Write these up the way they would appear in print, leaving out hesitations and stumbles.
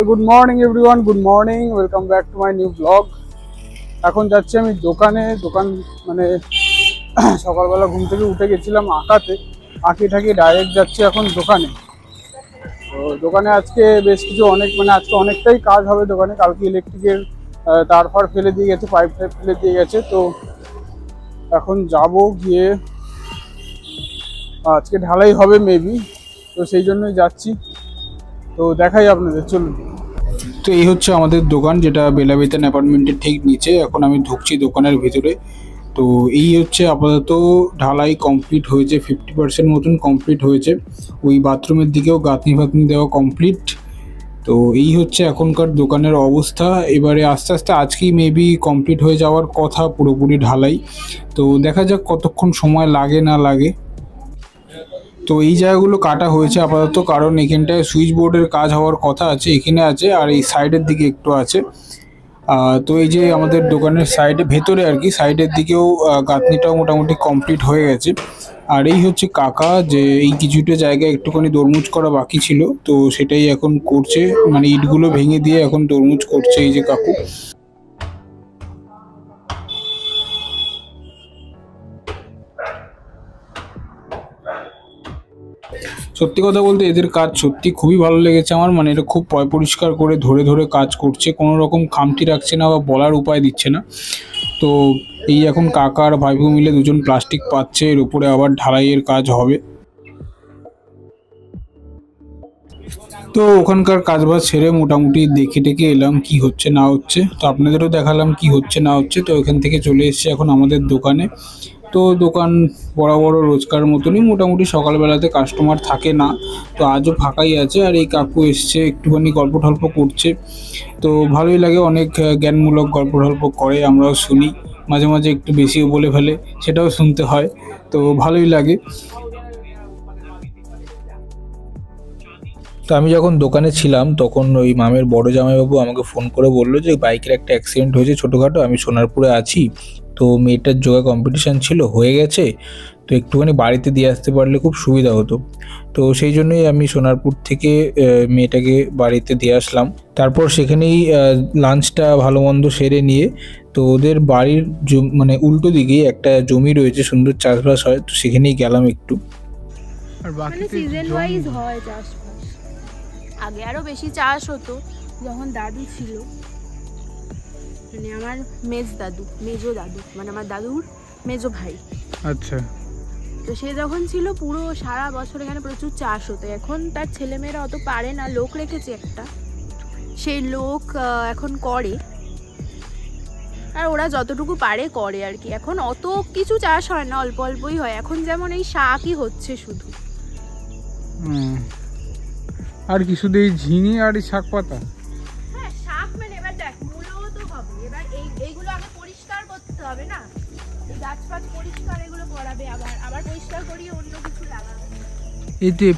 Good morning everyone, good morning, welcome back to my new blog. এখন যাচ্ছি আমি দোকান মানে সকালবেলা ঘুম থেকে উঠে গেছিলাম আঁকি ঠাকি ডাইরেক্ট যাচ্ছি এখন দোকানে। তো দোকানে আজকে বেশ কিছু আজকে অনেকটাই কাজ হবে দোকানে। কালকে ইলেকট্রিকের তার ফেলে দিয়ে গেছে, পাইপ ফেলে দিয়ে গেছে। তো এখন যাব, গিয়ে আজকে ঢালাই হবে মেবি, তো সেই জন্যই যাচ্ছি। তো দেখাই আপনাদের, চলুন। তো এই হচ্ছে আমাদের দোকান, যেটা বেলাবেতান অ্যাপার্টমেন্টের ঠিক নিচে। এখন আমি ঢুকছি দোকানের ভিতরে। তো এই হচ্ছে আপাতত ঢালাই কমপ্লিট হয়েছে, 50% মতন কমপ্লিট হয়েছে। ওই বাথরুমের দিকেও গাঁথনি দেওয়া কমপ্লিট। তো এই হচ্ছে এখনকার দোকানের অবস্থা। এবারে আস্তে আস্তে আজকেই মেবি কমপ্লিট হয়ে যাওয়ার কথা পুরোপুরি ঢালাই। তো দেখা যাক কতক্ষণ সময় লাগে না লাগে। তো এই জায়গাগুলো কাটা হয়েছে আপাতত, কারণ এখানটায় সুইচ বোর্ডের কাজ হওয়ার কথা আছে, এখানে আছে, আর এই সাইডের দিকে একটু আছে। তো এই যে আমাদের দোকানের সাইডে ভেতরে আর কি, সাইডের দিকেও গাঁথনিটাও মোটামুটি কমপ্লিট হয়ে গেছে। আর এই হচ্ছে কাকা, যে এই কিছুটা জায়গায় একটুখানি দরমুজ করা বাকি ছিল, তো সেটাই এখন করছে। মানে ইটগুলো ভেঙে দিয়ে এখন দরমুজ করছে এই যে কাকু। সত্যি কথা বলতে এদের কাজ সত্যি খুবই ভালো লেগেছে আমার। মানে এটা খুব পরিষ্কার করে ধরে ধরে কাজ করছে, কোনো রকম খামতি রাখছে না বা বলার উপায় দিচ্ছে না। তো এই এখন কাকা আর ভাইপো মিলে দুজন প্লাস্টিক পাচ্ছে, এর উপরে আবার ঢালাইয়ের কাজ হবে। তো ওখানকার কাজবাজ সেরে মোটামুটি দেখে টেকে এলাম কি হচ্ছে না হচ্ছে। তো আপনাদেরও দেখালাম কি হচ্ছে না হচ্ছে। তো এখান থেকে চলে এসেছি এখন আমাদের দোকানে। তো দোকান বড় রোজকার মতনই, মোটামুটি সকালবেলাতে কাস্টমার থাকে না, তো আজও ফাঁকাই আছে। আর এই কাকু এসছে, একটুখানি গল্প টল্প করছে। তো ভালোই লাগে, অনেক জ্ঞানমূলক গল্প টল্প করে, আমরাও শুনি। মাঝে মাঝে একটু বেশিও বলে ফেলে, সেটাও শুনতে হয়। তো ভালোই লাগে। তো আমি যখন দোকানে ছিলাম তখন ওই মামের বড় জামাইবাবু আমাকে ফোন করে বললো যে বাইকের একটা অ্যাক্সিডেন্ট হয়েছে ছোটোখাটো, আমি সোনারপুরে আছি। তো মেয়েটার যোগা কম্পিটিশান ছিল, হয়ে গেছে, তো একটুখানি বাড়িতে দিয়ে আসতে পারলে খুব সুবিধা হতো। তো সেই জন্যই আমি সোনারপুর থেকে মেয়েটাকে বাড়িতে দিয়ে আসলাম। তারপর সেখানেই লাঞ্চটা ভালো মন্দ সেরে নিয়ে, তো ওদের বাড়ির মানে উল্টো দিকেই একটা জমি রয়েছে, সুন্দর চাষবাস হয়, তো সেখানেই গেলাম একটু। আর বাকি সিজন ওয়াইজ হয় চাষবাস। আগে আরো বেশি চাষ হতো যখন দাদু ছিল, মানে আমার মেজো দাদু, মানে আমার দাদুর মেজো ভাই। আচ্ছা। তো সে যখন ছিল পুরো সারা বছর এখানে প্রচুর চাষ হতো। এখন তার ছেলেমেয়েরা অত পারে না, লোক রেখেছে একটা, সেই লোক এখন করে, আর ওরা যতটুকু পারে করে আর কি। এখন অত কিছু চাষ হয় না, অল্প অল্পই হয়। এখন যেমন এই শাকই হচ্ছে শুধু। আর কি শুধু এই ঝিঙে আর এই শাক পাতা? হ্যাঁ, শাক মানে এবার দেখ মূলও তো হবে, এবার এইগুলো আগে পরিষ্কার করতে হবে না, এই গাছপাত পরিষ্কার এগুলো করাবে, আবার পরিষ্কার করিয়ে অন্য কিছু লাগাবে। এই যে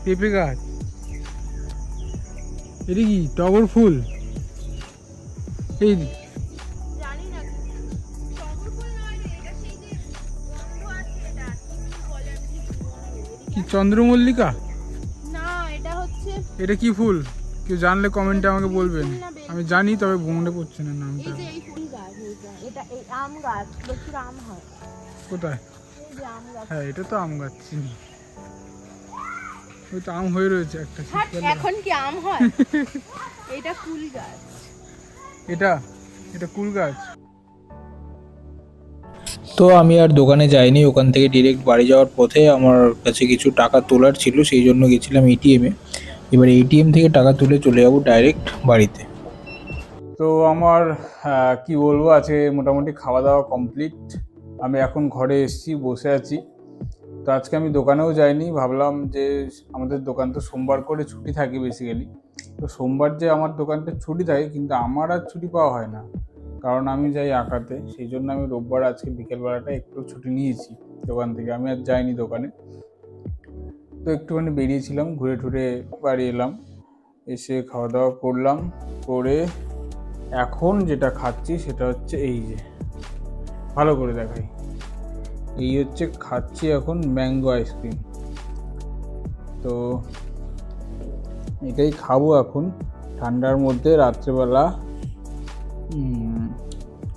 পেঁপে গাছ, এটা কি টগর ফুল? এই জানি না টগর ফুল নয় রে, এটা সেই যে গন্ধ আছে, এটা কি বলে আমি ঠিক জানি কি চন্দ্রমল্লিকা? না, এটা হচ্ছে, এটা কি ফুল? কেউ জানলে কমেন্টে আমাকে বলবেন। আমি জানি, তবে মনে পড়ছে না নামটা। এই যে এই ফুল গাছ, এটা এই আম গাছ, প্রচুর আম হয়। কোথায়? এই যে আম গাছ। হ্যাঁ, এটা তো আম গাছ, চিনি। ওই তো আম হয়ে রয়েছে একটা। এখন কি আম হয়? এটা ফুল গাছ। এটা কুল গাছ। তো আমি আর দোকানে যাইনি, ওখান থেকে ডিরেক্ট বাড়ি যাওয়ার পথে আমার কাছে কিছু টাকা তোলার ছিল, সেই জন্য গেছিলাম এটিএমে। এবার এটিএম থেকে টাকা তুলে চলে যাবো ডাইরেক্ট বাড়িতে। তো আমার কি বলবো, আজকে মোটামুটি খাওয়া দাওয়া কমপ্লিট। আমি এখন ঘরে এসেছি, বসে আছি। তো আজকে আমি দোকানেও যাইনি, ভাবলাম যে আমাদের দোকান তো সোমবার করে ছুটি থাকে বেসিক্যালি। তো সোমবার যে আমার দোকানটা ছুটি থাকে, কিন্তু আমার আর ছুটি পাওয়া হয় না, কারণ আমি যাই আঁকাতে। সেই জন্য আমি রোববার আজকে বিকেলবেলাটা একটু ছুটি নিয়েছি দোকান থেকে, আমি আর যাইনি দোকানে। তো একটুখানি বেরিয়েছিলাম, ঘুরে টুরে বাড়ি এলাম, এসে খাওয়া দাওয়া করলাম, করে এখন যেটা খাচ্ছি সেটা হচ্ছে এই যে, ভালো করে দেখাই, এই হচ্ছে খাচ্ছি এখন ম্যাঙ্গো আইসক্রিম। তো এটাই খাবো এখন ঠান্ডার মধ্যে রাত্রেবেলা।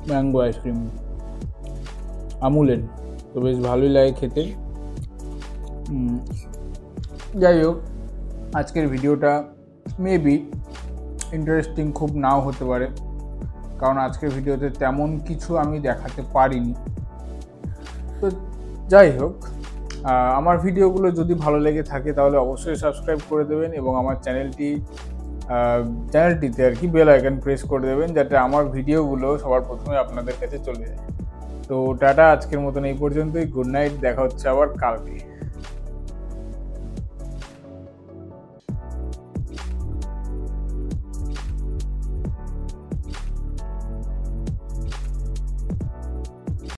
ম্যাঙ্গো আইসক্রিম আমুলের, তো বেশ ভালোই লাগে খেতে। যাই হোক, আজকের ভিডিওটা মেবি ইন্টারেস্টিং খুব নাও হতে পারে, কারণ আজকের ভিডিওতে তেমন কিছু আমি দেখাতে পারিনি। তো যাই হোক, আমার ভিডিওগুলো যদি ভালো লেগে থাকে তাহলে অবশ্যই সাবস্ক্রাইব করে দেবেন এবং আমার চ্যানেলটিতে আর কি বেল আইকন প্রেস করে দেবেন, যাতে আমার ভিডিওগুলো সবার প্রথমে আপনাদের কাছে চলে যায়। তো টাটা, আজকের মতন এই পর্যন্তই। গুড নাইট, দেখা হচ্ছে আবার কালকে।